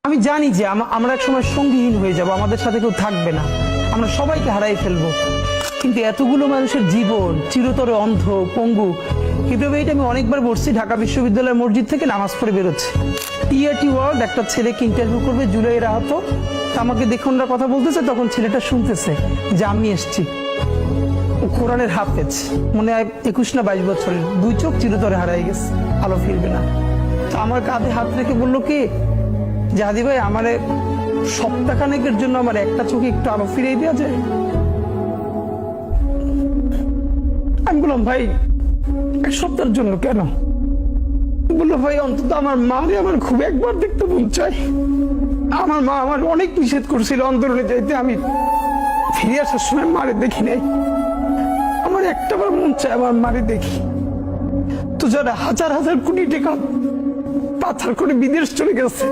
আমি জানি যে আমরা এক সময় সঙ্গীহীন হয়ে যাব, আমাদের সাথে কেউ থাকবে না, আমরা সবাইকে হারাই ফেলবো। কিন্তু এতগুলো মানুষের জীবন চিরতরে অন্ধ পঙ্গু। কিন্তু এটা আমি অনেকবার বলছি, ঢাকা বিশ্ববিদ্যালয়ের মসজিদ থেকে নামাজ পড়ে বেরোচ্ছে, টিআরটি ওয়ার্ড একটা ছেলেকে ইন্টারভিউ করবে, জুলাইয়ের আহত। আমাকে দেখে ওনারা কথা বলতেছে, তখন ছেলেটা শুনতেছে যে আমি এসছি। ও কোরআনের হাফেজ, মনে হয় 21 না 22 বছরের, 2 চোখ চিরতরে হারাই গেছে, আলো ফিরবে না। তো আমার কাঁধে হাত রেখে বললো কি যে হাদি ভাই, আমার সপ্তাহখানেকের জন্য আমার একটা চোখে একটু আলো ফিরিয়ে দেওয়া যায়। আমি বললাম ভাই 1 সপ্তাহের জন্য কেন? বললো ভাই অন্তত আমার মারে আমার খুব একবার দেখতে মন চাই। আমার মা আমার অনেক নিষেধ করছিল অন্তরণে যাইতে, আমি ফিরে আসার সময় মারে দেখি নাই। আমার একটাবার মন চায় আমার মারে দেখি। তো যারা হাজার হাজার কোটি টাকা পাচার করে বিদেশ চলে গেছে,